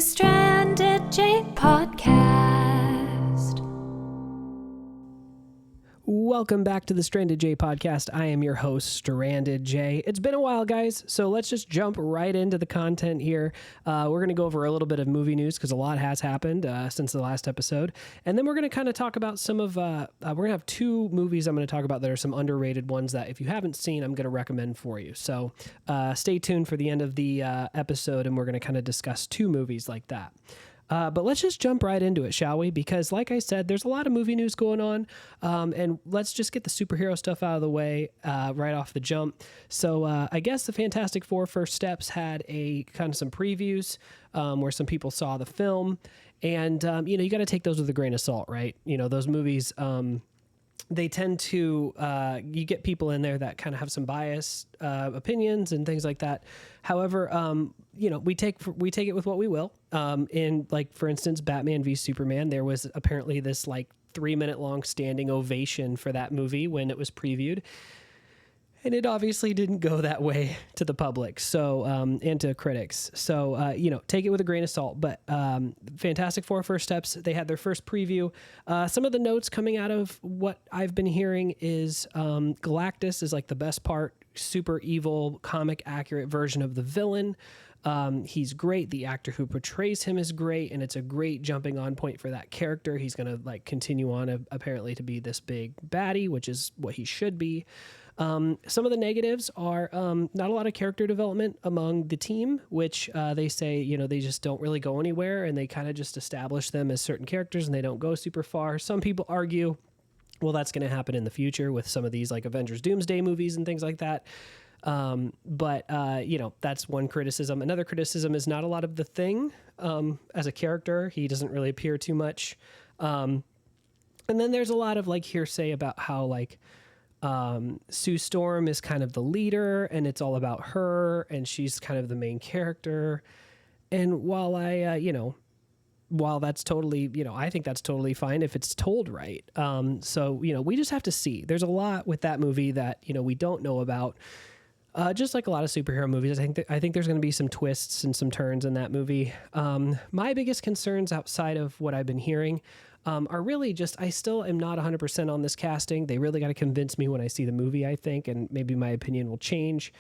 The Stranded J Podcast. Welcome back to the Stranded J Podcast. I am your host, Stranded J. It's been a while, guys, so let's just jump right into the content here. We're going to go over a little bit of movie news because a lot has happened since the last episode. And then we're going to kind of talk about some of, we're going to have two movies I'm going to talk about that are some underrated ones that if you haven't seen, I'm going to recommend for you. So stay tuned for the end of the episode, and we're going to kind of discuss two movies like that. But let's just jump right into it, shall we? Because like I said, there's a lot of movie news going on, and let's just get the superhero stuff out of the way right off the jump. So I guess the Fantastic Four First Steps had a kind of some previews where some people saw the film, and you got to take those with a grain of salt, right? Those movies. They tend to, you get people in there that kind of have some biased opinions and things like that. However, we take it with what we will. In like, for instance, Batman v Superman, there was apparently this like 3-minute long standing ovation for that movie when it was previewed. And it obviously didn't go that way to the public, so and to critics. So take it with a grain of salt. But Fantastic Four First Steps, they had their first preview. Some of the notes coming out of what I've been hearing is Galactus is like the best part, super evil, comic accurate version of the villain. He's great. The actor who portrays him is great, and it's a great jumping on point for that character. He's going to like continue on apparently to be this big baddie, which is what he should be. Some of the negatives are not a lot of character development among the team, which they say, they just don't really go anywhere, and they kind of just establish them as certain characters, and they don't go super far. Some people argue, well, that's going to happen in the future with some of these like Avengers Doomsday movies and things like that. But that's one criticism. Another criticism is not a lot of the Thing as a character. He doesn't really appear too much. And then there's a lot of like hearsay about how like Sue Storm is kind of the leader, and it's all about her, and she's kind of the main character. And while while that's totally, I think that's totally fine if it's told right. So we just have to see. There's a lot with that movie that, we don't know about. Just like a lot of superhero movies, I think there's going to be some twists and some turns in that movie. My biggest concerns outside of what I've been hearing are really just, I still am not 100% on this casting. They really got to convince me when I see the movie, I think, and maybe my opinion will change.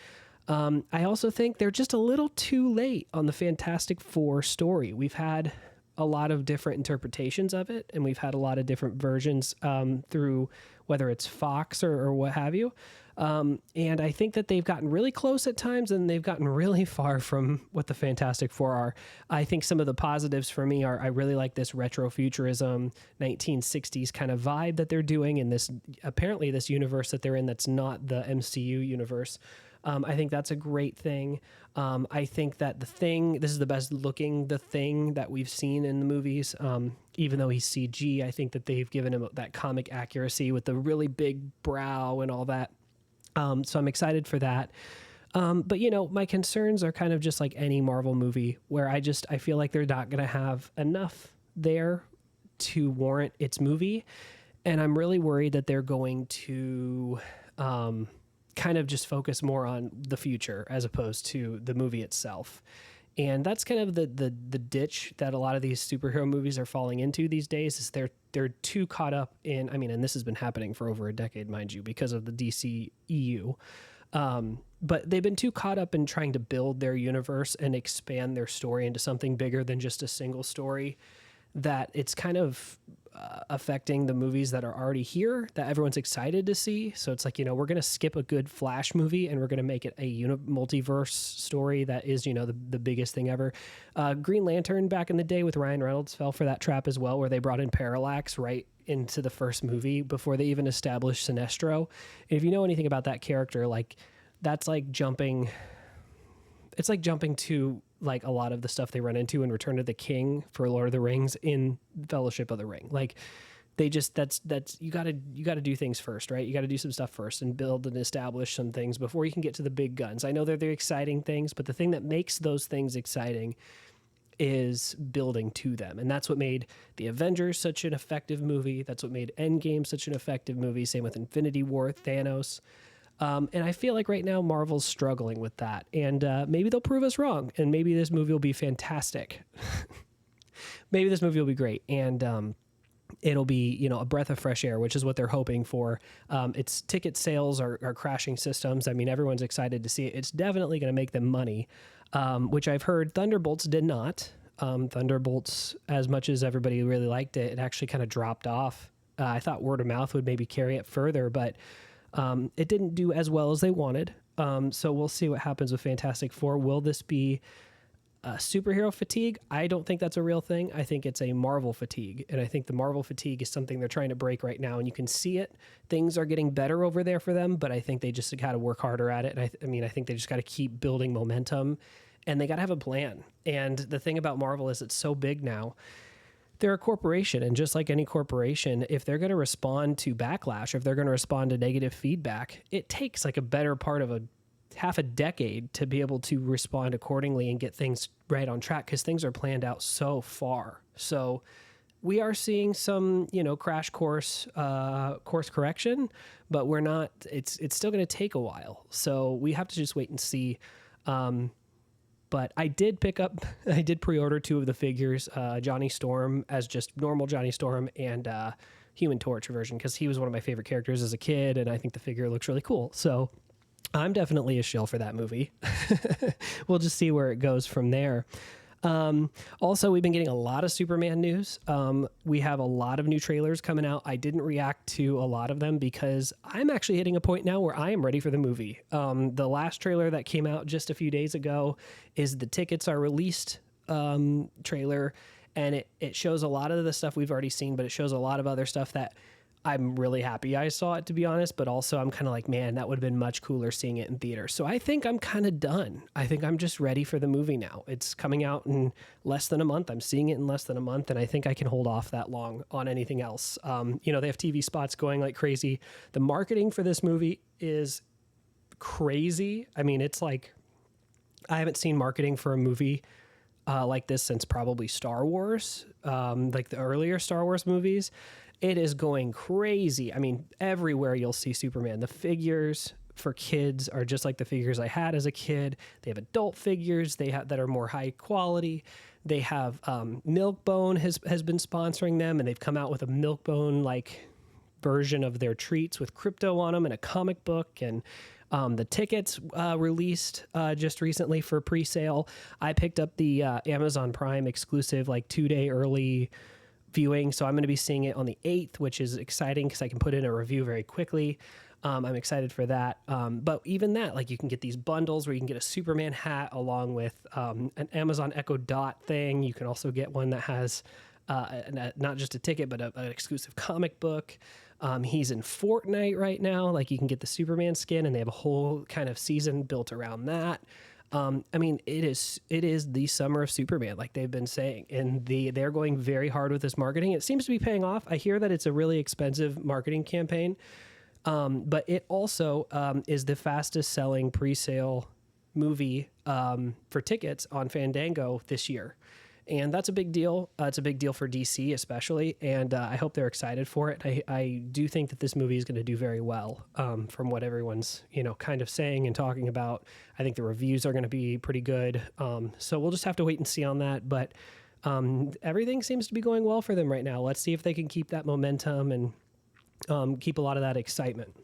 I also think they're just a little too late on the Fantastic Four story. We've had a lot of different interpretations of it, and we've had a lot of different versions through whether it's Fox or what have you. And I think that they've gotten really close at times, and they've gotten really far from what the Fantastic Four are. I think some of the positives for me are I really like this retrofuturism 1960s kind of vibe that they're doing in this, apparently this universe that they're in that's not the MCU universe. I think that's a great thing. I think that the Thing, this is the best looking The Thing that we've seen in the movies. Even though he's CG, I think that they've given him that comic accuracy with the really big brow and all that. So I'm excited for that. But my concerns are kind of just like any Marvel movie where I feel like they're not going to have enough there to warrant its movie. And I'm really worried that they're going to, kind of just focus more on the future as opposed to the movie itself. And that's kind of the ditch that a lot of these superhero movies are falling into these days, is they're too caught up in, and this has been happening for over a decade, mind you, because of the DC EU. But they've been too caught up in trying to build their universe and expand their story into something bigger than just a single story, that it's kind of affecting the movies that are already here that everyone's excited to see. So it's like, we're going to skip a good Flash movie and we're going to make it a multiverse story that is, the biggest thing ever. Green Lantern back in the day with Ryan Reynolds fell for that trap as well, where they brought in Parallax right into the first movie before they even established Sinestro. And if you know anything about that character, like that's like jumping to like a lot of the stuff they run into in Return of the King for Lord of the Rings in Fellowship of the Ring. Like they just, that's, you gotta do things first, right? You gotta do some stuff first and build and establish some things before you can get to the big guns. I know they're the exciting things, but the thing that makes those things exciting is building to them. And that's what made the Avengers such an effective movie. That's what made Endgame such an effective movie. Same with Infinity War, Thanos. And I feel like right now Marvel's struggling with that. And maybe they'll prove us wrong. And maybe this movie will be fantastic. Maybe this movie will be great. And it'll be, a breath of fresh air, which is what they're hoping for. Its ticket sales are crashing systems. I mean, everyone's excited to see it. It's definitely going to make them money, which I've heard Thunderbolts did not. Thunderbolts, as much as everybody really liked it, it actually kind of dropped off. I thought word of mouth would maybe carry it further, but it didn't do as well as they wanted. So we'll see what happens with Fantastic Four. Will this be superhero fatigue? I don't think that's a real thing. I think it's a Marvel fatigue. And I think the Marvel fatigue is something they're trying to break right now. And you can see it. Things are getting better over there for them, but I think they just got to work harder at it. And I think they just got to keep building momentum, and they got to have a plan. And the thing about Marvel is it's so big now. They're a corporation, and just like any corporation, if they're going to respond to backlash, if they're going to respond to negative feedback, it takes like a better part of half a decade to be able to respond accordingly and get things right on track, because things are planned out so far. So we are seeing some, crash course correction, but we're not. It's still going to take a while. So we have to just wait and see. But I did pre-order 2 of the figures, Johnny Storm as just normal Johnny Storm, and Human Torch version, because he was one of my favorite characters as a kid, and I think the figure looks really cool. So I'm definitely a shill for that movie. We'll just see where it goes from there. Also, we've been getting a lot of Superman news. We have a lot of new trailers coming out. I didn't react to a lot of them because I'm actually hitting a point now where I am ready for the movie. The last trailer that came out just a few days ago is the Tickets Are Released trailer, and it shows a lot of the stuff we've already seen, but it shows a lot of other stuff that I'm really happy I saw it, to be honest, but also I'm kind of like, man, that would have been much cooler seeing it in theater. So I think I'm kind of done. I think I'm just ready for the movie now. It's coming out in less than a month. I'm seeing it in less than a month, and I think I can hold off that long on anything else. They have TV spots going like crazy. The marketing for this movie is crazy. I mean, it's like, I haven't seen marketing for a movie like this since probably Star Wars, like the earlier Star Wars movies. It is going crazy. I mean, everywhere you'll see Superman. The figures for kids are just like the figures I had as a kid. They have adult figures that are more high quality. They have Milkbone has been sponsoring them, and they've come out with a Milkbone like version of their treats with crypto on them and a comic book. And the tickets released just recently for pre-sale. I picked up the Amazon Prime exclusive like 2-day early viewing, so I'm going to be seeing it on the 8th, which is exciting because I can put in a review very quickly. I'm excited for that. But even that, like, you can get these bundles where you can get a Superman hat along with an Amazon Echo Dot thing. You can also get one that has not just a ticket, but an exclusive comic book. He's in Fortnite right now. Like, you can get the Superman skin, and they have a whole kind of season built around that. I mean, it is the summer of Superman, like they've been saying, and they're going very hard with this marketing. It seems to be paying off. I hear that it's a really expensive marketing campaign, but it also is the fastest selling pre-sale movie for tickets on Fandango this year. And that's a big deal. It's a big deal for DC especially, and I hope they're excited for it. I do think that this movie is going to do very well from what everyone's kind of saying and talking about. I think the reviews are going to be pretty good. So we'll just have to wait and see on that. But everything seems to be going well for them right now. Let's see if they can keep that momentum and keep a lot of that excitement.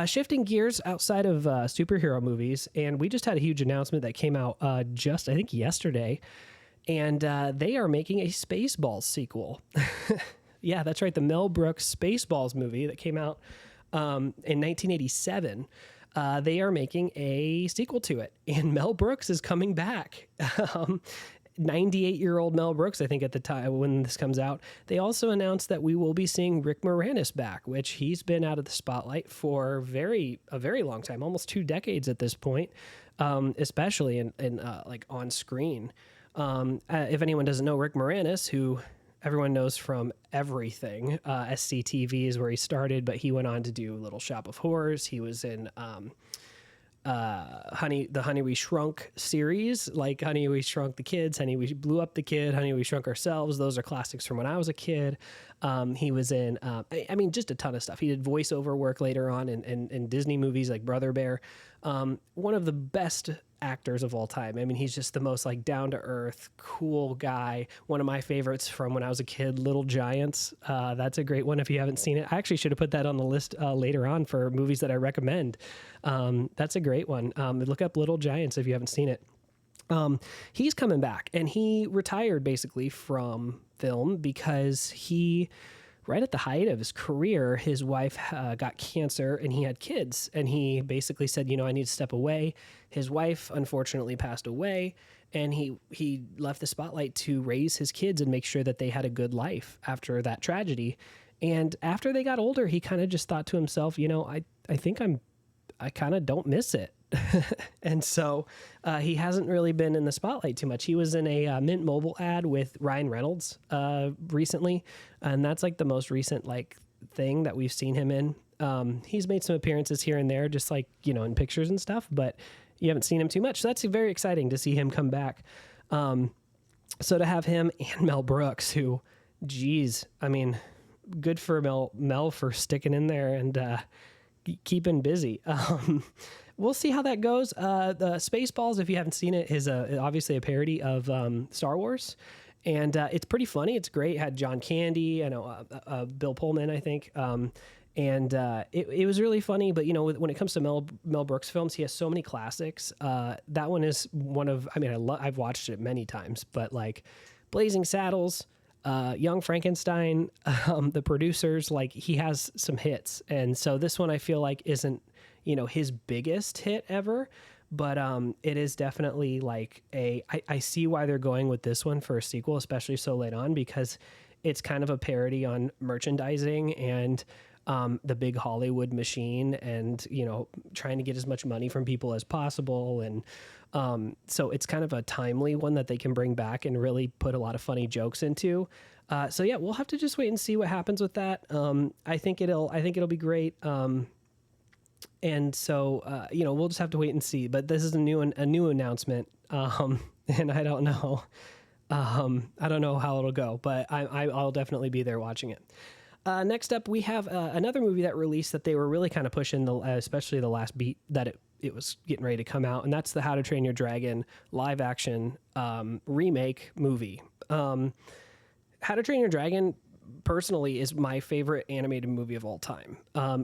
Shifting gears outside of superhero movies, and we just had a huge announcement that came out I think yesterday. And they are making a Spaceballs sequel. Yeah, that's right. The Mel Brooks Spaceballs movie that came out in 1987. They are making a sequel to it. And Mel Brooks is coming back. 98-year-old Mel Brooks, I think, at the time when this comes out. They also announced that we will be seeing Rick Moranis back, which he's been out of the spotlight for a very long time, almost 2 decades at this point, especially in like on screen. If anyone doesn't know Rick Moranis, who everyone knows from everything, SCTV is where he started, but he went on to do Little Shop of Horrors. He was in Honey We Shrunk series, like Honey We Shrunk the Kids, Honey We Blew Up the Kid, Honey We Shrunk Ourselves. Those are classics from when I was a kid. He was in, I mean, just a ton of stuff. He did voiceover work later on in Disney movies like Brother Bear. One of the best actors of all time. I mean, he's just the most like down to earth, cool guy. One of my favorites from when I was a kid, Little Giants. That's a great one if you haven't seen it. I actually should have put that on the list later on for movies that I recommend. That's a great one. Look up Little Giants if you haven't seen it. He's coming back, and he retired basically from film because right at the height of his career, his wife got cancer and he had kids, and he basically said, I need to step away. His wife unfortunately passed away, and he left the spotlight to raise his kids and make sure that they had a good life after that tragedy. And after they got older, he kind of just thought to himself, I think I kind of don't miss it. And so he hasn't really been in the spotlight too much. He was in a Mint Mobile ad with Ryan Reynolds recently, and that's like the most recent like thing that we've seen him in. He's made some appearances here and there, just like, in pictures and stuff, but you haven't seen him too much. So that's very exciting to see him come back. So to have him and Mel Brooks, who, geez, I mean, good for Mel for sticking in there and keeping busy. We'll see how that goes. The Spaceballs, if you haven't seen it, is obviously a parody of Star Wars. And it's pretty funny. It's great. It had John Candy, Bill Pullman, I think. It was really funny. But, when it comes to Mel Brooks films, he has so many classics. That one is one of, I've watched it many times, but like Blazing Saddles, Young Frankenstein, The Producers, like he has some hits. And so this one I feel like isn't, his biggest hit ever, but it is definitely like I see why they're going with this one for a sequel, especially so late on, because it's kind of a parody on merchandising and the big Hollywood machine and, trying to get as much money from people as possible. And so it's kind of a timely one that they can bring back and really put a lot of funny jokes into. So yeah, we'll have to just wait and see what happens with that. I think it'll be great. And so, we'll just have to wait and see. But this is a new announcement, and I don't know. I don't know how it'll go, but I'll definitely be there watching it. Next up, we have another movie that released that they were really kind of pushing, especially the last beat that it was getting ready to come out, and that's the How to Train Your Dragon live action remake movie. How to Train Your Dragon, personally, is my favorite animated movie of all time.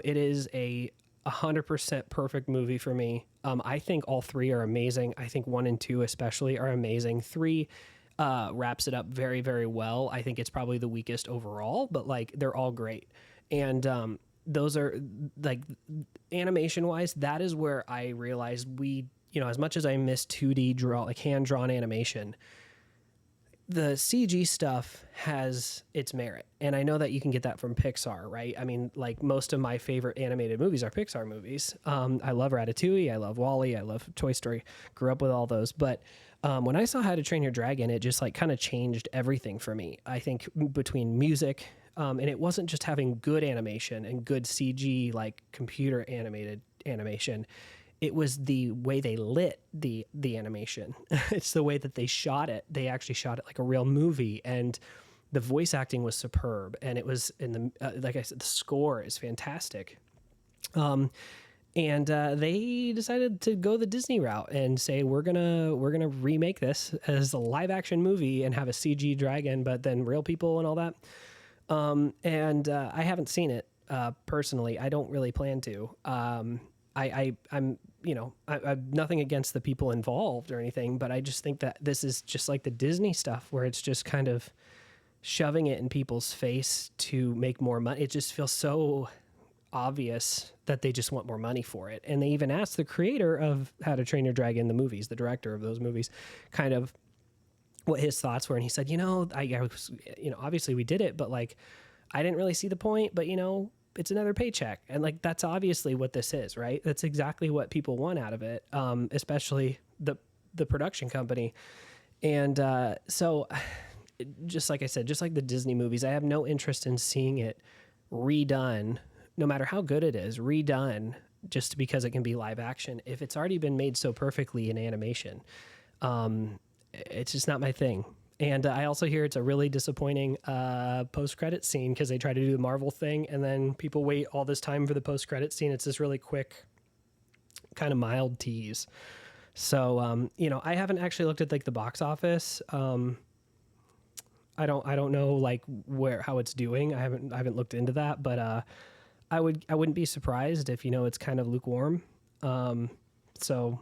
It is a 100% perfect movie for me. I think all three are amazing. I think 1 and 2 especially are amazing. 3 wraps it up very, very well. I think it's probably the weakest overall, but like they're all great. And those are like animation wise, that is where I realized as much as I miss 2D hand-drawn animation, the CG stuff has its merit. And I know that you can get that from Pixar, right? I mean, like most of my favorite animated movies are Pixar movies. I love Ratatouille. I love WALL-E. I love Toy Story. Grew up with all those. But when I saw How to Train Your Dragon, it just like kind of changed everything for me. I think between music, and it wasn't just having good animation and good CG, like computer animated animation. It was the way they lit the animation. It's the way that they shot it. They actually shot it like a real movie, and the voice acting was superb. And it was like I said, the score is fantastic. And they decided to go the Disney route and say we're gonna remake this as a live action movie and have a CG dragon, but then real people and all that. I haven't seen it personally. I don't really plan to. I'm nothing against the people involved or anything, but I just think that this is just like the Disney stuff where it's just kind of shoving it in people's face to make more money. It just feels so obvious that they just want more money for it. And they even asked the creator of How to Train Your Dragon, the movies, the director of those movies, kind of what his thoughts were. And he said, obviously we did it, but like, I didn't really see the point, but it's another paycheck. And like, that's obviously what this is, right? That's exactly what people want out of it. Especially the production company. And so just like I said, just like the Disney movies, I have no interest in seeing it redone, no matter how good it is, redone just because it can be live action if it's already been made so perfectly in animation. It's just not my thing. And I also hear it's a really disappointing post-credit scene because they try to do the Marvel thing, and then people wait all this time for the post-credit scene. It's this really quick, kind of mild tease. So, I haven't actually looked at like the box office. I don't know like how it's doing. I haven't looked into that, but I wouldn't be surprised if it's kind of lukewarm. So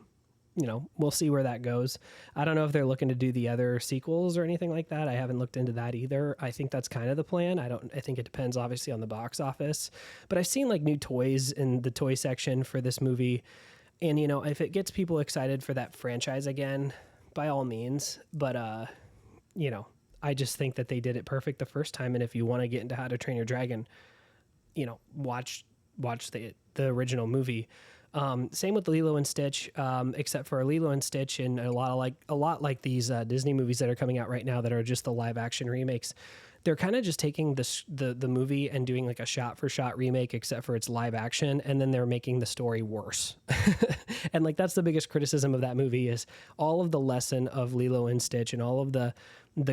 we'll see where that goes. I don't know if they're looking to do the other sequels or anything like that. I haven't looked into that either. I think that's kind of the plan. I think it depends obviously on the box office, but I've seen like new toys in the toy section for this movie. And, if it gets people excited for that franchise again, by all means, but, I just think that they did it perfect the first time. And if you want to get into How to Train Your Dragon, watch the original movie. Same with Lilo and Stitch, except for Lilo and Stitch and a lot like these Disney movies that are coming out right now that are just the live action remakes. They're kind of just taking the movie and doing like a shot for shot remake, except for it's live action, and then they're making the story worse. And like that's the biggest criticism of that movie is all of the lesson of Lilo and Stitch and all of the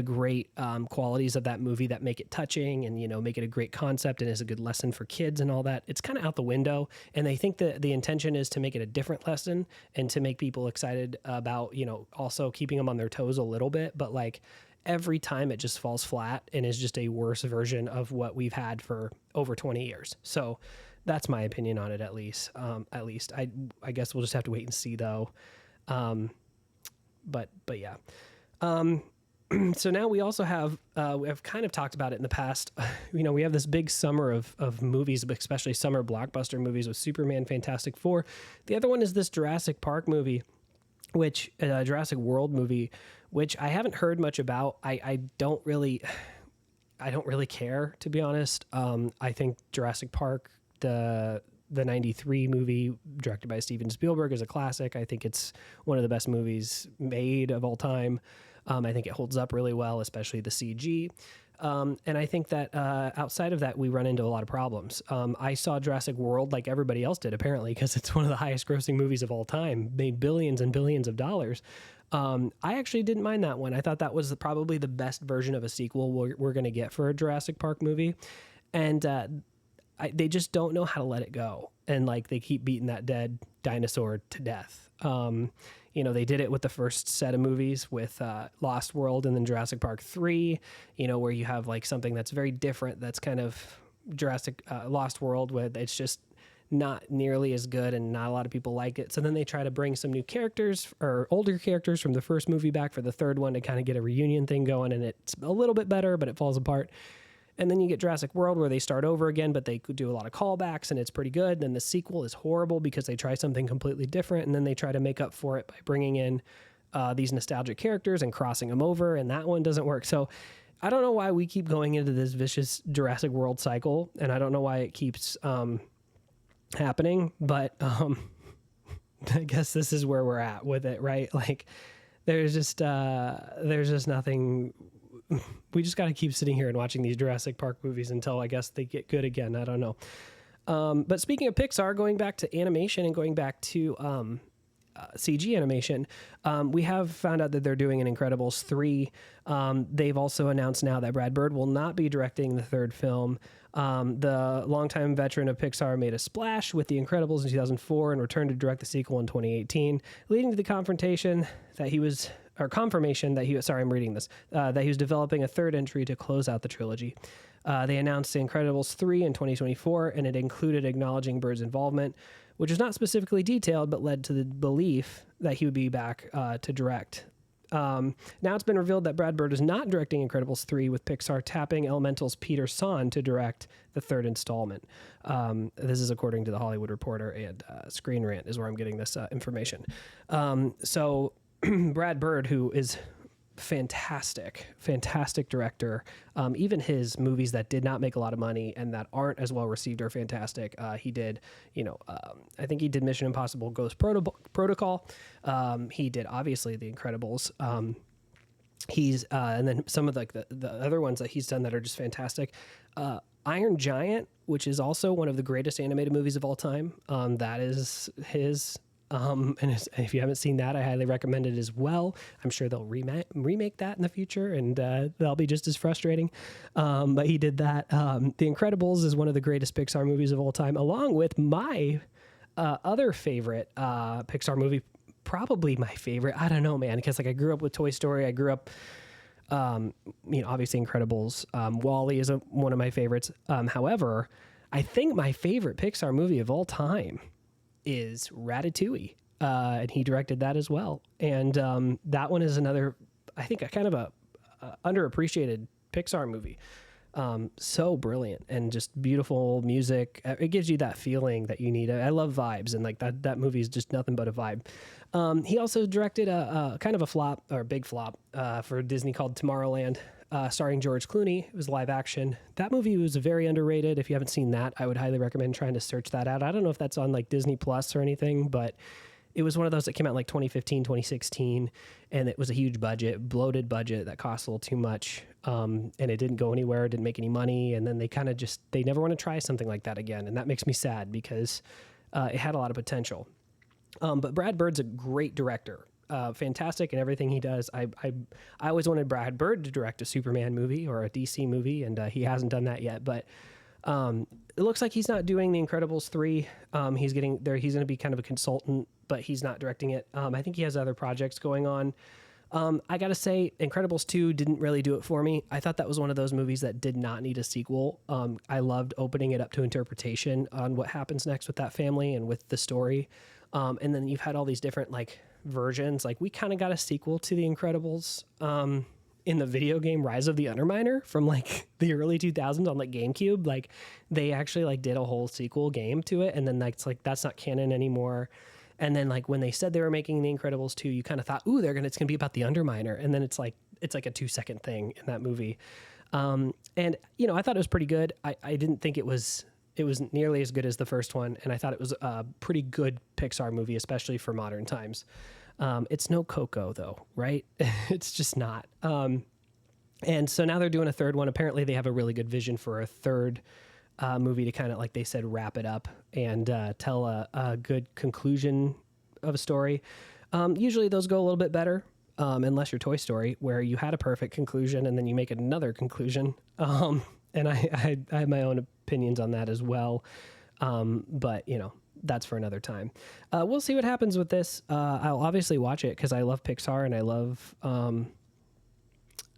great qualities of that movie that make it touching and make it a great concept and is a good lesson for kids and all that. It's kind of out the window, and they think that the intention is to make it a different lesson and to make people excited about also keeping them on their toes a little bit, but like every time it just falls flat and is just a worse version of what we've had for over 20 years. So that's my opinion on it, at least. I guess we'll just have to wait and see though. But yeah. So now we also have, I've kind of talked about it in the past. We have this big summer of movies, especially summer blockbuster movies with Superman, Fantastic Four. The other one is this Jurassic Park movie, which Jurassic World movie, which I haven't heard much about. I don't really care, to be honest. I think Jurassic Park, the 93 movie directed by Steven Spielberg, is a classic. I think it's one of the best movies made of all time. I think it holds up really well, especially the CG. And I think that outside of that, we run into a lot of problems. I saw Jurassic World like everybody else did, apparently, because it's one of the highest grossing movies of all time, made billions and billions of dollars. I actually didn't mind that one. I thought that was probably the best version of a sequel we're going to get for a Jurassic Park movie. And they just don't know how to let it go. And like they keep beating that dead dinosaur to death. They did it with the first set of movies with Lost World and then Jurassic Park 3, where you have like something that's very different. That's kind of Jurassic Lost World, where it's just not nearly as good and not a lot of people like it. So then they try to bring some new characters or older characters from the first movie back for the third one to kind of get a reunion thing going. And it's a little bit better, but it falls apart. And then you get Jurassic World where they start over again, but they could do a lot of callbacks and it's pretty good. Then the sequel is horrible because they try something completely different. And then they try to make up for it by bringing in these nostalgic characters and crossing them over. And that one doesn't work. So I don't know why we keep going into this vicious Jurassic World cycle. And I don't know why it keeps happening, but I guess this is where we're at with it, right? Like there's just nothing. We just got to keep sitting here and watching these Jurassic Park movies until I guess they get good again. I don't know. But speaking of Pixar, going back to animation and going back to CG animation, we have found out that they're doing an Incredibles 3. They've also announced now that Brad Bird will not be directing the third film. The longtime veteran of Pixar made a splash with The Incredibles in 2004 and returned to direct the sequel in 2018, leading to the confirmation that he was developing a third entry to close out the trilogy. They announced The Incredibles 3 in 2024, and it included acknowledging Bird's involvement, which was not specifically detailed, but led to the belief that he would be back to direct. Now it's been revealed that Brad Bird is not directing Incredibles 3, with Pixar tapping Elemental's Peter Sohn to direct the third installment. This is according to The Hollywood Reporter and Screen Rant is where I'm getting this information. So Brad Bird, who is fantastic director. Even his movies that did not make a lot of money and that aren't as well received are fantastic. He did, I think he did Mission Impossible Ghost Protocol. He did obviously The Incredibles. He's and then some of the other ones that he's done that are just fantastic. Iron Giant, which is also one of the greatest animated movies of all time. That is his. If you haven't seen that, I highly recommend it as well. I'm sure they'll remake that in the future, and that'll be just as frustrating. But he did that. The Incredibles is one of the greatest Pixar movies of all time, along with my other favorite Pixar movie, probably my favorite. I don't know, man, because like I grew up with Toy Story. I grew up, obviously Incredibles. WALL-E is one of my favorites. However, I think my favorite Pixar movie of all time is Ratatouille, and he directed that as well. And that one is another, I think, a kind of a underappreciated Pixar movie. So brilliant and just beautiful music. It gives you that feeling that you need. I love vibes, and like that movie is just nothing but a vibe. He also directed a kind of a flop, or a big flop, for Disney called Tomorrowland, starring George Clooney. It was live action. That movie was very underrated. If you haven't seen that, I would highly recommend trying to search that out. I don't know if that's on like Disney Plus or anything, but it was one of those that came out in like 2015, 2016, and it was a huge budget, bloated budget that cost a little too much, and it didn't go anywhere, didn't make any money, and then they kind of they never want to try something like that again, and that makes me sad because it had a lot of potential. But Brad Bird's a great director. Fantastic in everything he does. I always wanted Brad Bird to direct a Superman movie or a DC movie, and he hasn't done that yet. But it looks like he's not doing The Incredibles 3. He's getting there. He's going to be kind of a consultant, but he's not directing it. I think he has other projects going on. I got to say, Incredibles 2 didn't really do it for me. I thought that was one of those movies that did not need a sequel. I loved opening it up to interpretation on what happens next with that family and with the story. And then you've had all these different like versions. Like we kind of got a sequel to The Incredibles in the video game Rise of the Underminer from like the early 2000s on like GameCube. Like they actually like did a whole sequel game to it, and then it's like that's not canon anymore. And then like when they said they were making The Incredibles 2, you kind of thought, ooh, it's gonna be about the Underminer, and then it's like a 2-second thing in that movie. And I thought it was pretty good. I didn't think it was nearly as good as the first one, and I thought it was a pretty good Pixar movie, especially for modern times. It's no Coco, though, right? It's just not. And so now they're doing a third one. Apparently, they have a really good vision for a third movie to kind of, like they said, wrap it up and tell a good conclusion of a story. Usually, those go a little bit better, unless you're Toy Story, where you had a perfect conclusion and then you make another conclusion. And I have my own opinions on that as well. But, that's for another time. We'll see what happens with this. I'll obviously watch it because I love Pixar and I love,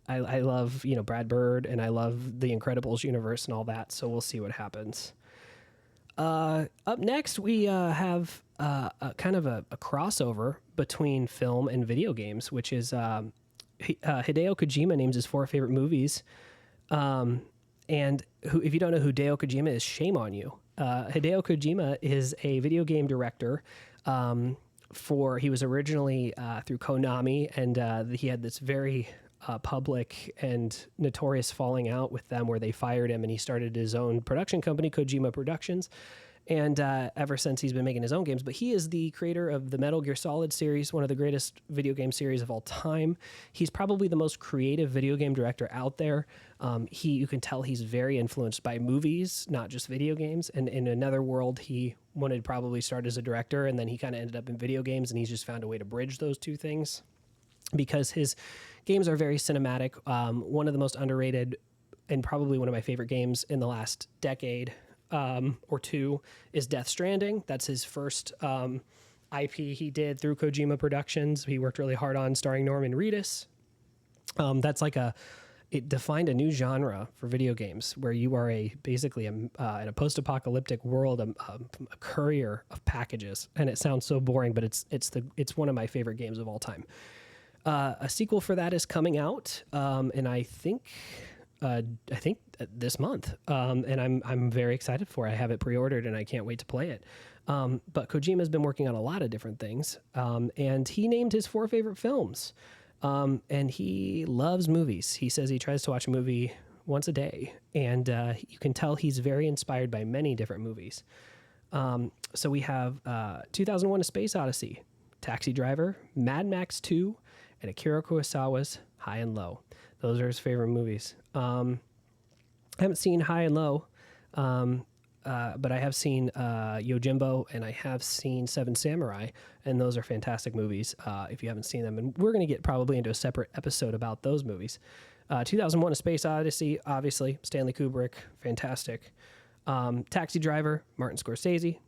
I love, Brad Bird, and I love the Incredibles universe and all that. So we'll see what happens. Up next, we have a kind of a crossover between film and video games, which is Hideo Kojima names his 4 favorite movies. And if you don't know who Hideo Kojima is, shame on you. Hideo Kojima is a video game director. He was originally through Konami, and he had this very public and notorious falling out with them where they fired him, and he started his own production company, Kojima Productions. And ever since, he's been making his own games. But he is the creator of the Metal Gear Solid series, one of the greatest video game series of all time. He's probably the most creative video game director out there. You can tell he's very influenced by movies, not just video games. And in another world, he wanted to probably start as a director, and then he kind of ended up in video games, and he's just found a way to bridge those two things because his games are very cinematic. One of the most underrated and probably one of my favorite games in the last decade or two is Death Stranding. That's his first IP he did through Kojima Productions. He worked really hard on, starring Norman Reedus. That's like it defined a new genre for video games where you are basically in a post-apocalyptic world, a courier of packages. And it sounds so boring, but it's one of my favorite games of all time. A sequel for that is coming out, and I think this month, and I'm very excited for it. I have it pre-ordered, and I can't wait to play it. But Kojima's been working on a lot of different things, and he named his 4 favorite films. And he loves movies. He says he tries to watch a movie once a day, and you can tell he's very inspired by many different movies. So we have 2001: A Space Odyssey, Taxi Driver, Mad Max 2, and Akira Kurosawa's High and Low. Those are his favorite movies. I haven't seen High and Low, But I have seen Yojimbo and I have seen Seven Samurai, and those are fantastic movies if you haven't seen them. And we're going to get probably into a separate episode about those movies. 2001: A Space Odyssey, obviously, Stanley Kubrick, fantastic. Taxi Driver, Martin Scorsese,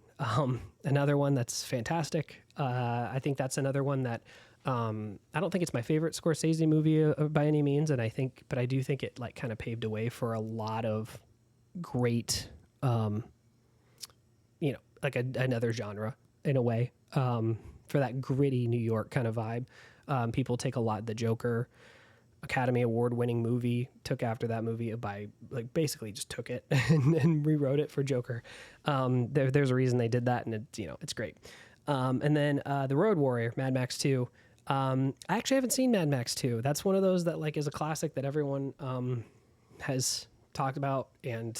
another one that's fantastic. I think that's another one that I don't think it's my favorite Scorsese movie by any means, but I do think it like kind of paved a way for a lot of great, like another genre in a way, for that gritty New York kind of vibe. People take a lot. The Joker, Academy Award winning movie, took after that movie by like basically just took it and rewrote it for Joker. There's a reason they did that, and it's great. And then The Road Warrior, Mad Max 2. I actually haven't seen Mad Max 2. That's one of those that like is a classic that everyone has talked about, and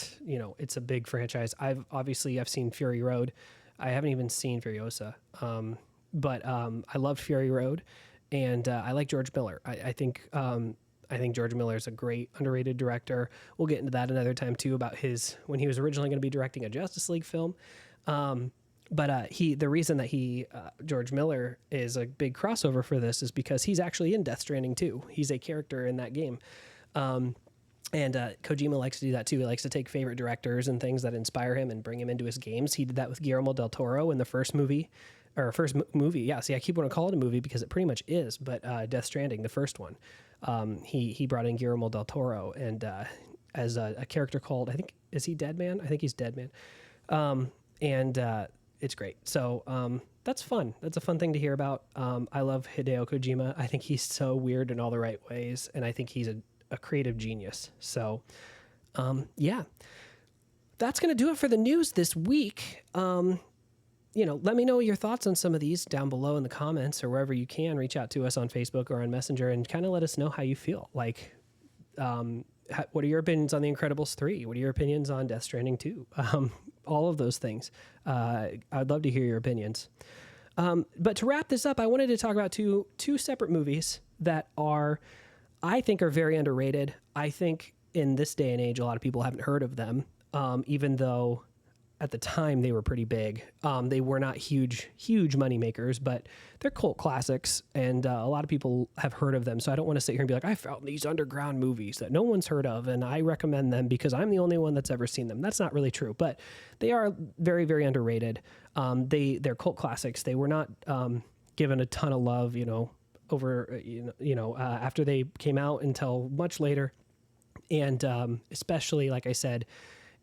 it's a big franchise. I've seen Fury Road. I haven't even seen Furiosa, but I loved Fury Road, and I like George Miller. I think George Miller is a great underrated director. We'll get into that another time too, about when he was originally going to be directing a Justice League film. But the reason that George Miller is a big crossover for this is because he's actually in Death Stranding 2. He's a character in that game. And Kojima likes to do that too. He likes to take favorite directors and things that inspire him and bring him into his games. He did that with Guillermo del Toro in the first movie. Yeah, see, I keep wanting to call it a movie because it pretty much is, but Death Stranding, the first one, he brought in Guillermo del Toro and as a character called, is he Dead Man? I think he's Dead Man. It's great. So that's fun. That's a fun thing to hear about. I love Hideo Kojima. I think he's so weird in all the right ways, and I think he's a creative genius. So, yeah. That's going to do it for the news this week. Let me know your thoughts on some of these down below in the comments or wherever you can. Reach out to us on Facebook or on Messenger and kind of let us know how you feel. Like, what are your opinions on The Incredibles 3? What are your opinions on Death Stranding 2? All of those things. I'd love to hear your opinions. But to wrap this up, I wanted to talk about two separate movies that I think are very underrated. I think in this day and age, a lot of people haven't heard of them, even though at the time they were pretty big. They were not huge money makers, but they're cult classics, and a lot of people have heard of them. So I don't want to sit here and be like, I found these underground movies that no one's heard of, and I recommend them because I'm the only one that's ever seen them. That's not really true, but they are very, very underrated. They're cult classics. They were not given a ton of love, after they came out until much later, and especially, like I said,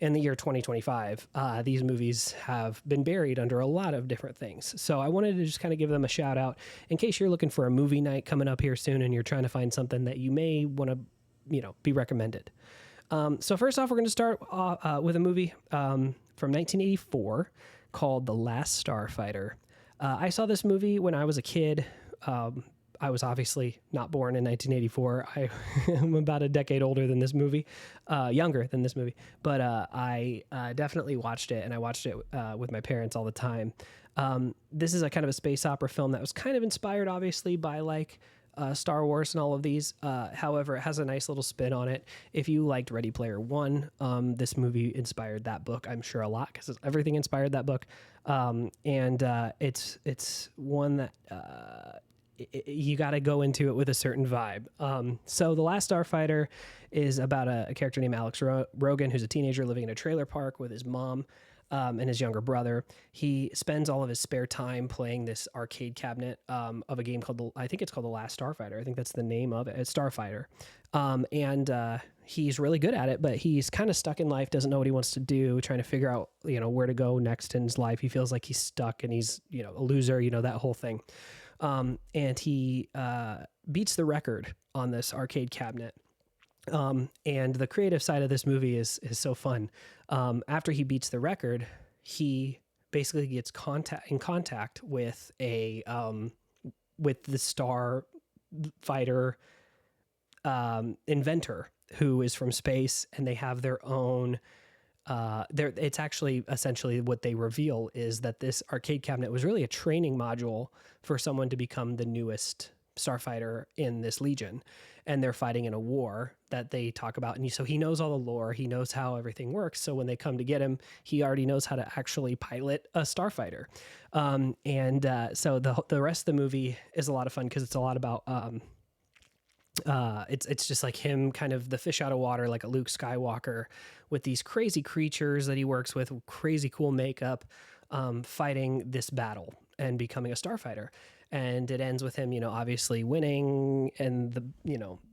in the year 2025, these movies have been buried under a lot of different things. So I wanted to just kind of give them a shout out in case you're looking for a movie night coming up here soon and you're trying to find something that you may want to, be recommended. So first off, we're going to start with a movie from 1984 called The Last Starfighter. I saw this movie when I was a kid. I was obviously not born in 1984. I am about a decade older than this movie, younger than this movie. But I definitely watched it, and I watched it with my parents all the time. This is a kind of a space opera film that was kind of inspired, obviously, by like Star Wars and all of these. However, it has a nice little spin on it. If you liked Ready Player One, this movie inspired that book, I'm sure, a lot, because everything inspired that book. It's one that... you got to go into it with a certain vibe. So The Last Starfighter is about a character named Alex Rogan, who's a teenager living in a trailer park with his mom and his younger brother. He spends all of his spare time playing this arcade cabinet of a game called, I think it's called The Last Starfighter. I think that's the name of it. It's Starfighter. He's really good at it, but he's kind of stuck in life, doesn't know what he wants to do, trying to figure out, where to go next in his life. He feels like he's stuck and he's, a loser, that whole thing. And he beats the record on this arcade cabinet. And the creative side of this movie is so fun. After he beats the record, he basically gets in contact with with the Starfighter inventor who is from space, and they have their own. It's actually essentially what they reveal is that this arcade cabinet was really a training module for someone to become the newest starfighter in this Legion, and they're fighting in a war that they talk about. And so he knows all the lore, he knows how everything works. So when they come to get him, he already knows how to actually pilot a starfighter. So the rest of the movie is a lot of fun because it's a lot about it's just like him, kind of the fish out of water, like a Luke Skywalker, with these crazy creatures that he works with crazy cool makeup, fighting this battle and becoming a starfighter. And it ends with him, obviously winning, and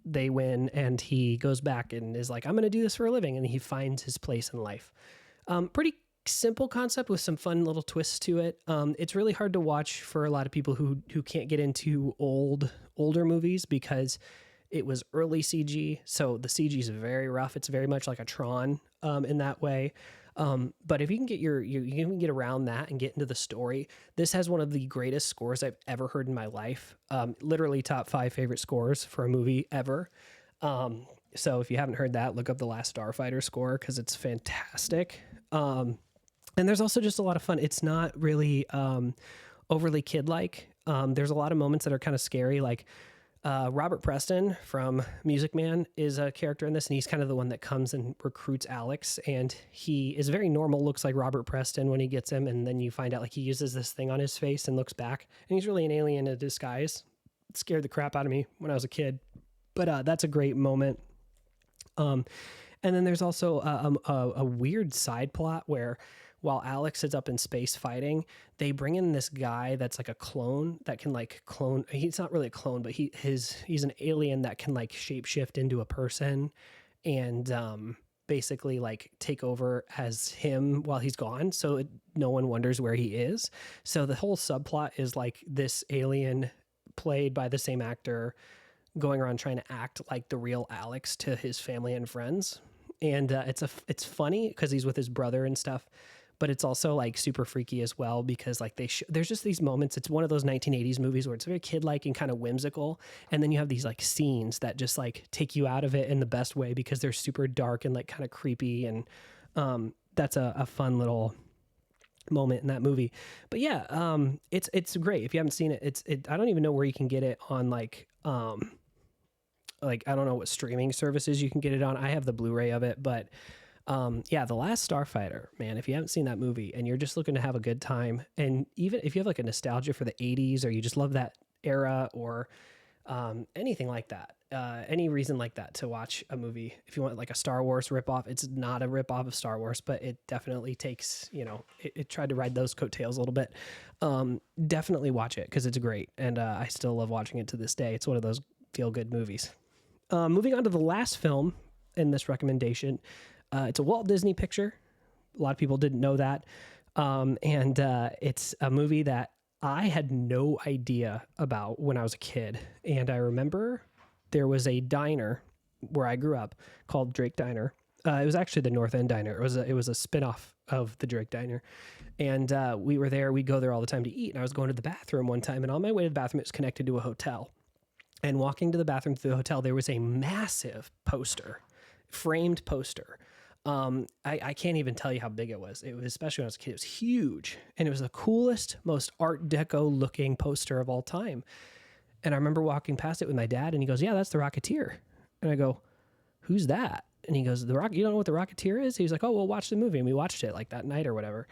they win, and he goes back and is like, I'm going to do this for a living. And he finds his place in life. Pretty simple concept with some fun little twists to it. It's really hard to watch for a lot of people who can't get into older movies because it was early CG. So the CG is very rough. It's very much like a Tron in that way. But if you can get you can get around that and get into the story, this has one of the greatest scores I've ever heard in my life. Literally top 5 favorite scores for a movie ever. So if you haven't heard that, look up the Last Starfighter score because it's fantastic. And there's also just a lot of fun. It's not really overly kid-like. There's a lot of moments that are kind of scary, like Robert Preston from Music Man is a character in this, and he's kind of the one that comes and recruits Alex, and he is very normal, looks like Robert Preston when he gets him, and then you find out like he uses this thing on his face and looks back, and he's really an alien in disguise. It scared the crap out of me when I was a kid, but that's a great moment. And then there's also a weird side plot where while Alex is up in space fighting, they bring in this guy that's like a clone that can like clone. He's not really a clone, but he's an alien that can like shapeshift into a person and basically like take over as him while he's gone. So no one wonders where he is. So the whole subplot is like this alien played by the same actor going around trying to act like the real Alex to his family and friends. And it's funny because he's with his brother and stuff. But it's also like super freaky as well because like there's just these moments. It's one of those 1980s movies where it's very kid-like and kind of whimsical. And then you have these like scenes that just like take you out of it in the best way because they're super dark and like kind of creepy. And that's a fun little moment in that movie. But yeah, it's great. If you haven't seen it, I don't even know where you can get it on like I don't know what streaming services you can get it on. I have the Blu-ray of it, but yeah, The Last Starfighter, man, if you haven't seen that movie and you're just looking to have a good time, and even if you have like a nostalgia for the 80s or you just love that era or anything like that, any reason like that to watch a movie, if you want like a Star Wars ripoff, it's not a ripoff of Star Wars, but it definitely takes, it tried to ride those coattails a little bit. Definitely watch it because it's great. And I still love watching it to this day. It's one of those feel-good movies. Moving on to the last film in this recommendation. It's a Walt Disney picture. A lot of people didn't know that. And it's a movie that I had no idea about when I was a kid. And I remember there was a diner where I grew up called Drake Diner. It was actually the North End Diner. It was a spinoff of the Drake Diner. And we were there. We'd go there all the time to eat. And I was going to the bathroom one time. And on my way to the bathroom, it was connected to a hotel. And walking to the bathroom through the hotel, there was a massive poster, framed poster. I can't even tell you how big it was. It was, especially when I was a kid, it was huge. And it was the coolest, most Art Deco looking poster of all time. And I remember walking past it with my dad and he goes, yeah, that's the Rocketeer. And I go, who's that? And he goes, you don't know what the Rocketeer is? He's like, oh, we'll watch the movie. And we watched it like that night or whatever.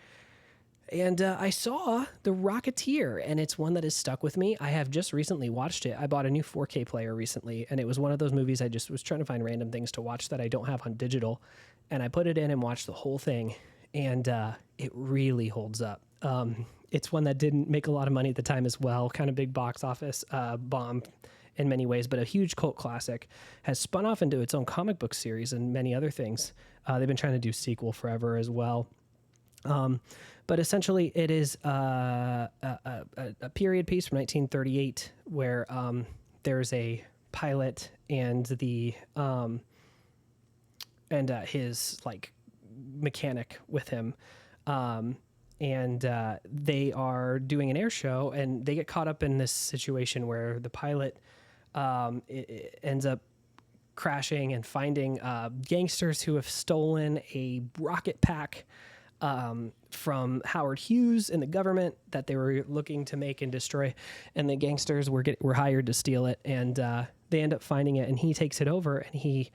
And I saw The Rocketeer, and it's one that has stuck with me. I have just recently watched it. I bought a new 4K player recently, and it was one of those movies I just was trying to find random things to watch that I don't have on digital. And I put it in and watched the whole thing, and it really holds up. It's one that didn't make a lot of money at the time as well, kind of big box office bomb in many ways, but a huge cult classic. Has spun off into its own comic book series and many other things. They've been trying to do sequel forever as well. But essentially, it is a period piece from 1938 where there's a pilot and his like mechanic with him, and they are doing an air show, and they get caught up in this situation where the pilot it ends up crashing and finding gangsters who have stolen a rocket pack from Howard Hughes and the government that they were looking to make and destroy, and the gangsters were hired to steal it, and they end up finding it, and he takes it over, and he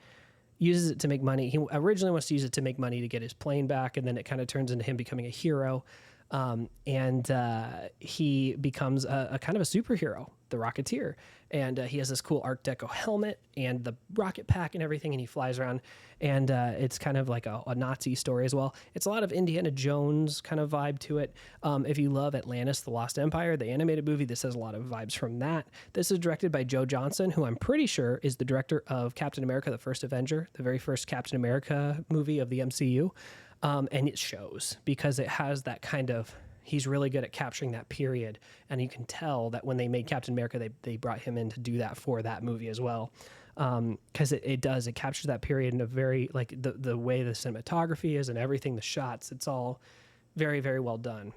uses it to make money. He originally wants to use it to make money to get his plane back, and then it kind of turns into him becoming a hero, and he becomes a kind of a superhero, the Rocketeer, and he has this cool Art Deco helmet and the rocket pack and everything, and he flies around, and it's kind of like a Nazi story as well. It's a lot of Indiana Jones kind of vibe to it. If you love Atlantis, The Lost Empire, the animated movie, this has a lot of vibes from that. This is directed by Joe Johnston, who I'm pretty sure is the director of Captain America, the First Avenger, the very first Captain America movie of the MCU. And it shows because it has that kind of, he's really good at capturing that period. And you can tell that when they made Captain America, they brought him in to do that for that movie as well. Because it captures that period in a very, like the way the cinematography is and everything, the shots, it's all very, very well done.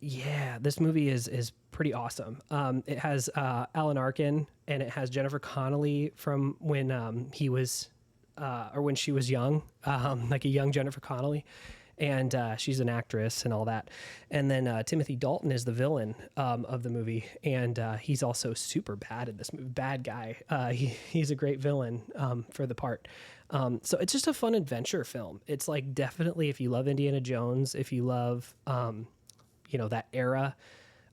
Yeah, this movie is pretty awesome. It has Alan Arkin, and it has Jennifer Connelly from when he was, or when she was young, like a young Jennifer Connelly. And she's an actress and all that. And then Timothy Dalton is the villain of the movie, and he's also super bad in this movie. Bad guy. He's a great villain for the part. So it's just a fun adventure film. It's like definitely if you love Indiana Jones, if you love that era,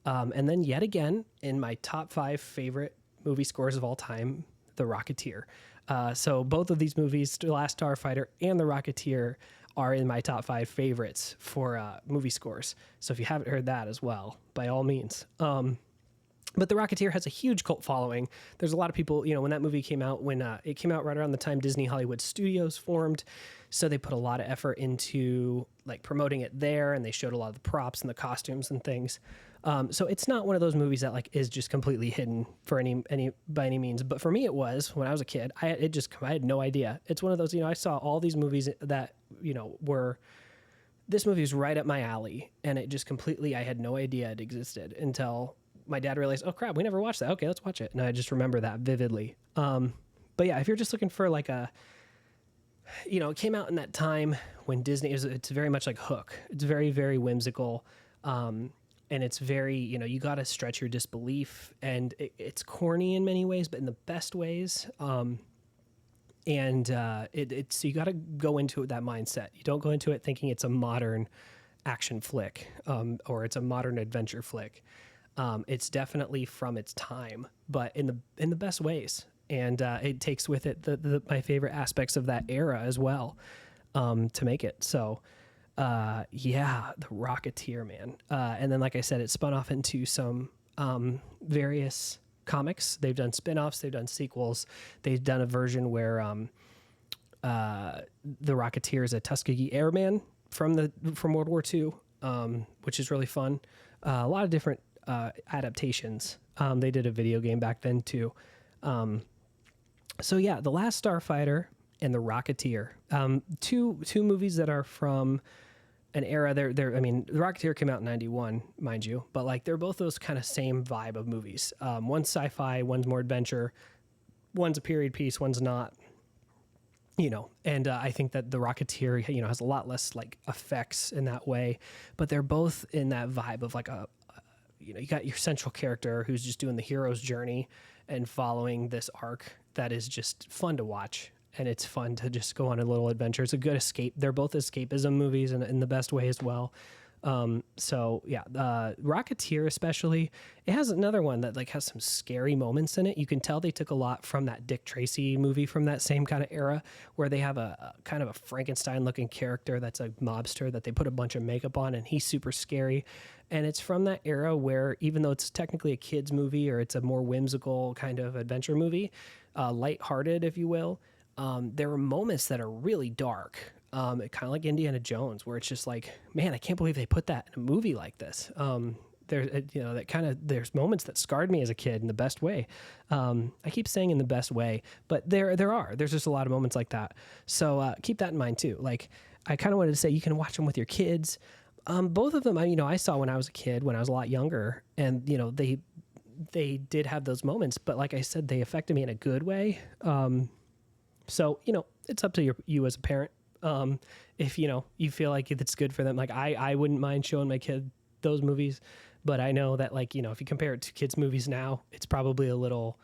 and then yet again in my top 5 favorite movie scores of all time, The Rocketeer. So both of these movies, The Last Starfighter and The Rocketeer, are in my top 5 favorites for movie scores. So if you haven't heard that as well, by all means. But The Rocketeer has a huge cult following. There's a lot of people, when that movie came out, it came out right around the time Disney Hollywood Studios formed. So they put a lot of effort into like promoting it there, and they showed a lot of the props and the costumes and things. So it's not one of those movies that like is just completely hidden for any by any means. But for me, it was when I was a kid. I had no idea. It's one of those, I saw all these movies that this movie was right up my alley, and it just completely, I had no idea it existed until my dad realized, oh crap, we never watched that. Okay, let's watch it. And I just remember that vividly. But yeah, if you're just looking for like it came out in that time when Disney it's very much like Hook. It's very, very whimsical. And it's very, you got to stretch your disbelief, and it's corny in many ways, but in the best ways. So you got to go into it with that mindset. You don't go into it thinking it's a modern action flick, or it's a modern adventure flick. It's definitely from its time, but in the best ways. And it takes with it my favorite aspects of that era as well, to make it. So, The Rocketeer, man. And then, like I said, it spun off into some various comics. They've done spin-offs, they've done sequels. They've done a version where the Rocketeer is a Tuskegee Airman from World War II, which is really fun. A lot of different adaptations. They did a video game back then too. So yeah, The Last Starfighter and The Rocketeer, two movies that are from an era. The Rocketeer came out in 91, mind you, but like they're both those kind of same vibe of movies. One's sci-fi, one's more adventure, one's a period piece, one's not. And I think that The Rocketeer, has a lot less like effects in that way, but they're both in that vibe of like you got your central character who's just doing the hero's journey and following this arc that is just fun to watch. And it's fun to just go on a little adventure. It's a good escape. They're both escapism movies in the best way as well. Rocketeer especially, it has another one that like has some scary moments in it. You can tell they took a lot from that Dick Tracy movie from that same kind of era, where they have a kind of a Frankenstein looking character that's a mobster that they put a bunch of makeup on, and he's super scary. And it's from that era where, even though it's technically a kid's movie, or it's a more whimsical kind of adventure movie, lighthearted, if you will, there are moments that are really dark. Kind of like Indiana Jones, where it's just like, man, I can't believe they put that in a movie like this. There's moments that scarred me as a kid in the best way. I keep saying in the best way, but there's just a lot of moments like that. So keep that in mind too. Like, I kind of wanted to say you can watch them with your kids. Both of them, I saw when I was a kid, when I was a lot younger, and they did have those moments, but like I said, they affected me in a good way. So it's up to you as a parent. If, you feel like it's good for them. Like I wouldn't mind showing my kid those movies, but I know that like, if you compare it to kids movies now, it's probably a little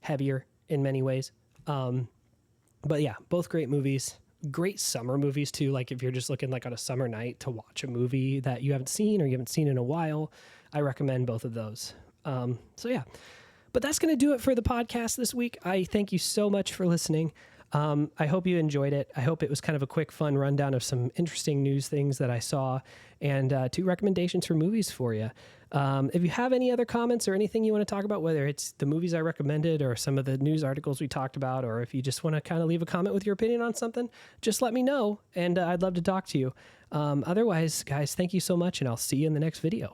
heavier in many ways. But yeah, both great movies, great summer movies too. Like if you're just looking like on a summer night to watch a movie that you haven't seen or you haven't seen in a while, I recommend both of those. So yeah, but that's going to do it for the podcast this week. I thank you so much for listening. I hope you enjoyed it. I hope it was kind of a quick, fun rundown of some interesting news things that I saw and 2 recommendations for movies for you. If you have any other comments or anything you want to talk about, whether it's the movies I recommended or some of the news articles we talked about, or if you just want to kind of leave a comment with your opinion on something, just let me know, and I'd love to talk to you. Otherwise, guys, thank you so much, and I'll see you in the next video.